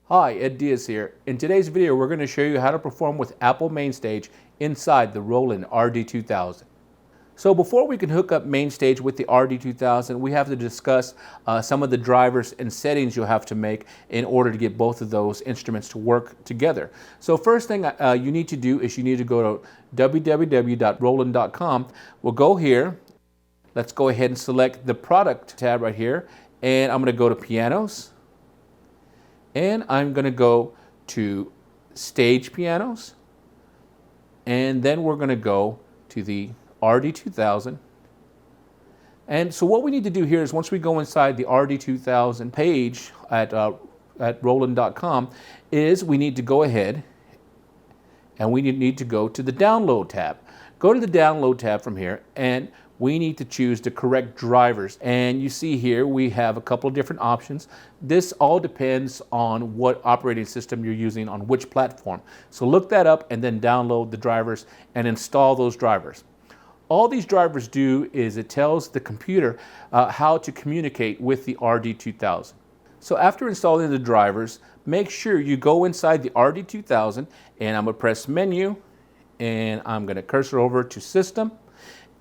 Hi, Ed Diaz here. In today's video, we're going to show you how to perform with Apple MainStage inside the Roland RD-2000. So before we can hook up MainStage with the RD-2000, we have to discuss some of the drivers and settings you'll have to make in order to get both of those instruments to work together. So first thing you need to do is you need to go to www.roland.com. We'll go here. Let's go ahead and select the product tab right here. And I'm going to go to pianos. And I'm going to go to stage pianos. And then we're going to go to the RD-2000. And so what we need to do here is once we go inside the RD-2000 page at Roland.com is we need to go ahead and we need to go to the download tab. Go to the download tab from here and we need to choose the correct drivers. And you see here we have a couple of different options. This all depends on what operating system you're using on which platform. So look that up and then download the drivers and install those drivers. All these drivers do is it tells the computer how to communicate with the RD-2000. So after installing the drivers, make sure you go inside the RD-2000 and I'm going to press menu and I'm going to cursor over to system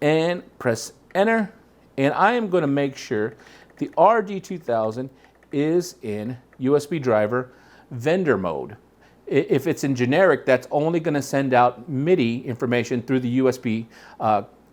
and press enter, and I am going to make sure the RD-2000 is in USB driver vendor mode. If it's in generic, that's only going to send out MIDI information through the USB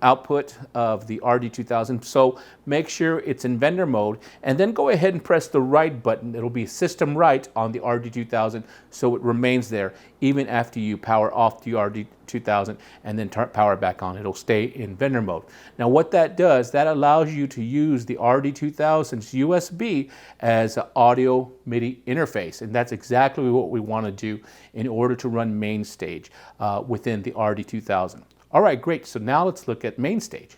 output of the RD-2000. So make sure it's in vendor mode and then go ahead and press the right button. It'll be system right on the RD-2000 so it remains there even after you power off the RD-2000 and then power back on. It'll stay in vendor mode. Now what that does, that allows you to use the RD-2000's USB as an audio MIDI interface, and that's exactly what we want to do in order to run MainStage within the RD-2000. All right, great. So now let's look at MainStage.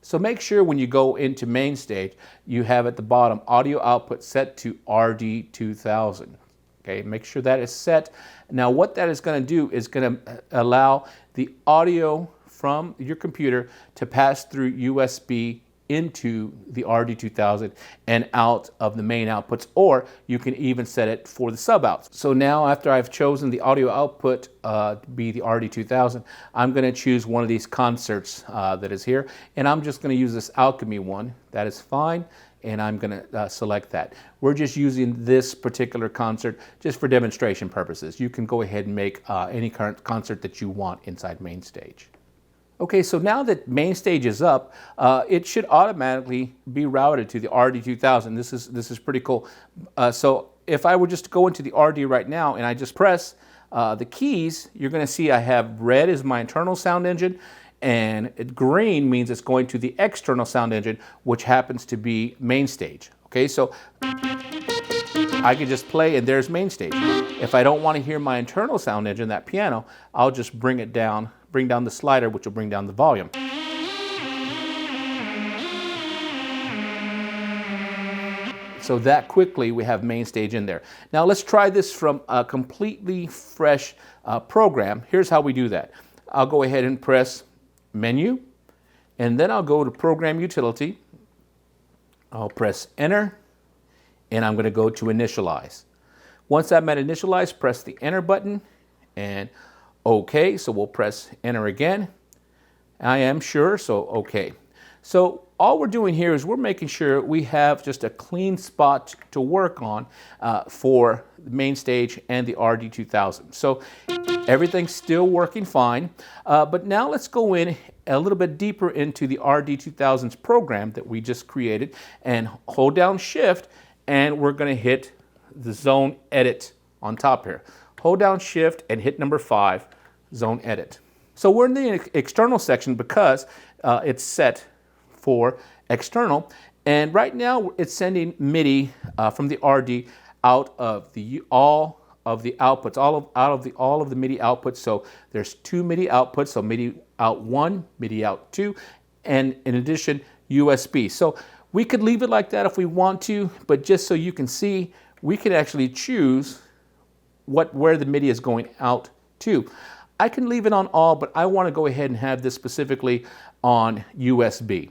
So make sure when you go into MainStage, you have at the bottom audio output set to RD-2000. Okay, make sure that is set. Now what that is going to do is going to allow the audio from your computer to pass through USB into the RD-2000 and out of the main outputs, or you can even set it for the sub outs. So now after I've chosen the audio output to be the RD-2000, I'm going to choose one of these concerts that is here, and I'm just going to use this Alchemy one. That is fine, and I'm going to select that. We're just using this particular concert just for demonstration purposes. You can go ahead and make any current concert that you want inside MainStage. Okay, so now that MainStage is up, it should automatically be routed to the RD-2000. This is pretty cool. So if I were just to go into the RD right now and I just press the keys, you're going to see I have red is my internal sound engine, and green means it's going to the external sound engine, which happens to be MainStage. Okay, so I can just play and there's MainStage. If I don't want to hear my internal sound engine, that piano, I'll just bring down the slider, which will bring down the volume. So that quickly we have MainStage in there. Now let's try this from a completely fresh program. Here's how we do that. I'll go ahead and press menu, and then I'll go to program utility. I'll press enter, and I'm going to go to initialize. Once I'm at initialize, press the enter button and OK, so we'll press enter again. I am sure, so OK. So all we're doing here is we're making sure we have just a clean spot to work on for the MainStage and the RD-2000. So everything's still working fine, but now let's go in a little bit deeper into the RD-2000's program that we just created and hold down Shift, and we're going to hit the zone edit on top here. Hold down Shift and hit number 5. Zone edit. So we're in the external section because it's set for external, and right now it's sending MIDI from the RD out of all of the outputs, all of the MIDI outputs. So there's 2 MIDI outputs, so MIDI out 1, MIDI out 2, and in addition USB. So we could leave it like that if we want to, but just so you can see, we can actually choose where the MIDI is going out to. I can leave it on all, but I want to go ahead and have this specifically on USB.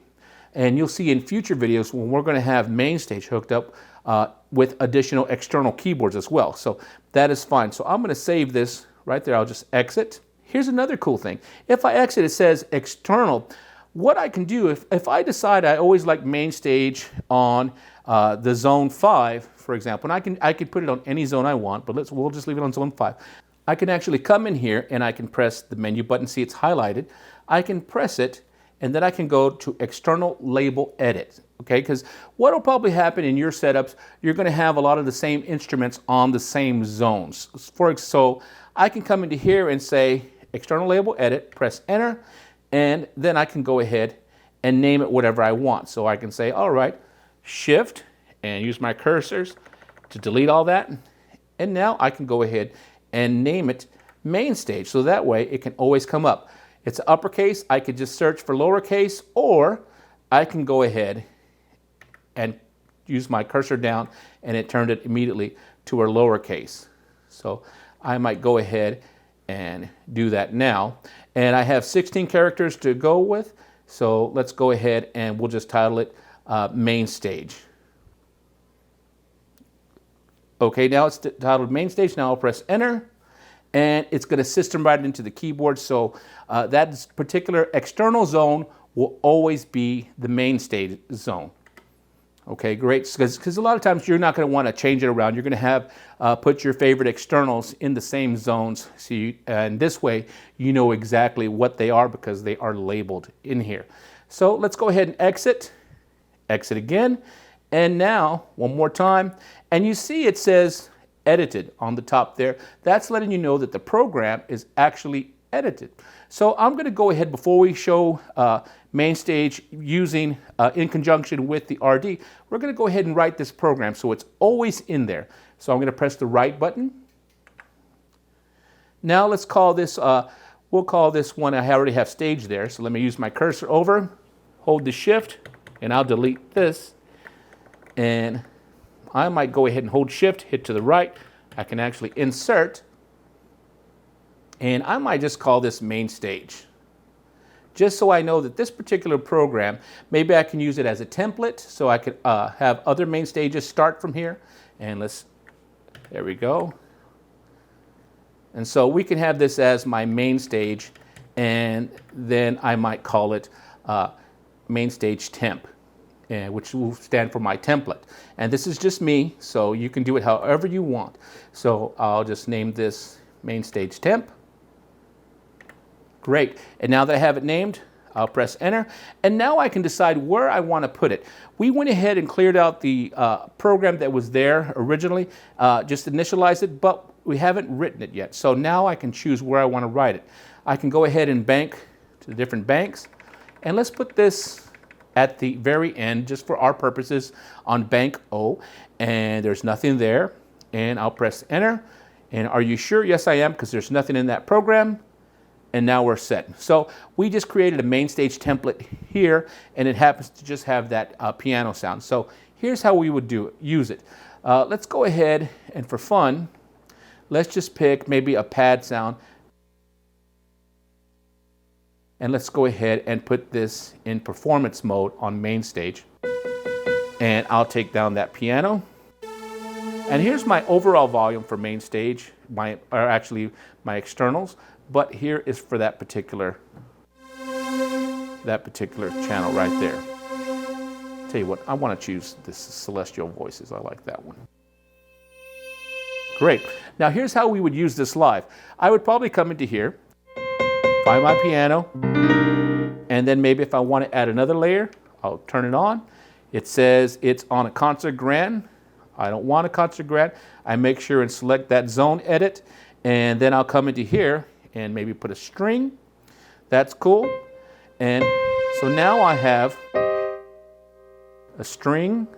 And you'll see in future videos when we're going to have MainStage hooked up with additional external keyboards as well. So that is fine. So I'm going to save this right there. I'll just exit. Here's another cool thing. If I exit, it says external. What I can do, if I decide I always like MainStage on the zone 5, for example, and I can put it on any zone I want, but we'll just leave it on zone 5. I can actually come in here and I can press the menu button. See, it's highlighted. I can press it, and then I can go to external label edit. Okay, because what will probably happen in your setups, you're going to have a lot of the same instruments on the same zones. So I can come into here and say external label edit, press enter, and then I can go ahead and name it whatever I want. So I can say, all right, shift, and use my cursors to delete all that. And now I can go ahead and name it MainStage. So that way it can always come up. It's uppercase, I could just search for lowercase, or I can go ahead and use my cursor down and it turned it immediately to a lowercase. So I might go ahead and do that now. And I have 16 characters to go with. So let's go ahead and we'll just title it MainStage. Okay, now it's titled MainStage. Now I'll press enter and it's going to system right into the keyboard. So that particular external zone will always be the MainStage zone. Okay, great, because a lot of times you're not going to want to change it around. You're going to have put your favorite externals in the same zones. So and this way you know exactly what they are because they are labeled in here. So let's go ahead and exit again. And now one more time. And you see it says edited on the top there. That's letting you know that the program is actually edited. So I'm going to go ahead before we show MainStage using in conjunction with the RD. We're going to go ahead and write this program so it's always in there. So I'm going to press the write button. Now let's call this, we'll call this one, I already have stage there. So let me use my cursor over, hold the shift, and I'll delete this. And I might go ahead and hold shift, hit to the right. I can actually insert. And I might just call this MainStage. Just so I know that this particular program, maybe I can use it as a template so I could have other MainStages start from here. And there we go. And so we can have this as my MainStage, and then I might call it MainStage temp, which will stand for my template. And this is just me, so you can do it however you want. So I'll just name this MainStage temp. Great, and now that I have it named, I'll press enter, and now I can decide where I want to put it. We went ahead and cleared out the program that was there originally, just initialized it, but we haven't written it yet. So now I can choose where I want to write it. I can go ahead and bank to the different banks, and let's put this at the very end, just for our purposes, on bank O, and there's nothing there, and I'll press enter, and are you sure? Yes, I am, because there's nothing in that program. And now we're set. So we just created a MainStage template here, and it happens to just have that piano sound. So here's how we would use it. Let's go ahead and for fun, let's just pick maybe a pad sound. And let's go ahead and put this in performance mode on MainStage. And I'll take down that piano. And here's my overall volume for MainStage, actually my externals. But here is for that particular channel right there. Tell you what, I want to choose this Celestial Voices. I like that one. Great. Now here's how we would use this live. I would probably come into here, find my piano, and then maybe if I want to add another layer, I'll turn it on. It says it's on a concert grand. I don't want a concert grand. I make sure and select that zone edit, and then I'll come into here and maybe put a string. That's cool. And so now I have a string,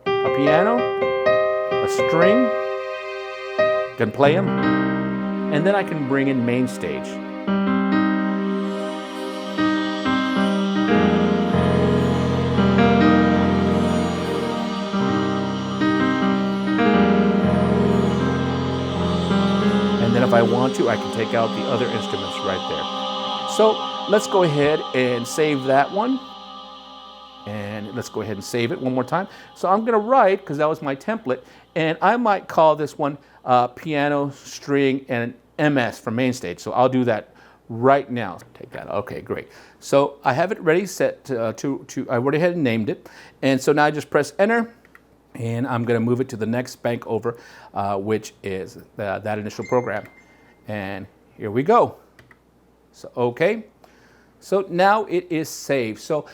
a piano, a string, can play them, and then I can bring in MainStage. And then if I want to, I can take out the other instruments right there. So let's go ahead and save that one. And let's go ahead and save it one more time. So I'm going to write, because that was my template, and I might call this one piano, string, and MS for MainStage. So I'll do that right now. Take that. Okay, great. So I have it ready set to I went ahead and named it. And so now I just press enter, and I'm going to move it to the next bank over, which is that initial program. And here we go. So, okay. So now it is saved. So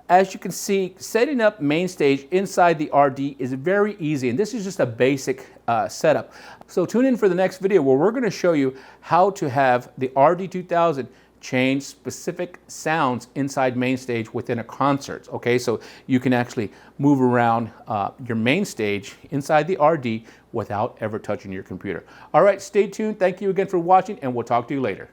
as you can see, setting up MainStage inside the RD is very easy, and this is just a basic setup. So tune in for the next video where we're going to show you how to have the RD-2000 change specific sounds inside MainStage within a concert. Okay, so you can actually move around your MainStage inside the RD without ever touching your computer. All right, stay tuned. Thank you again for watching, and we'll talk to you later.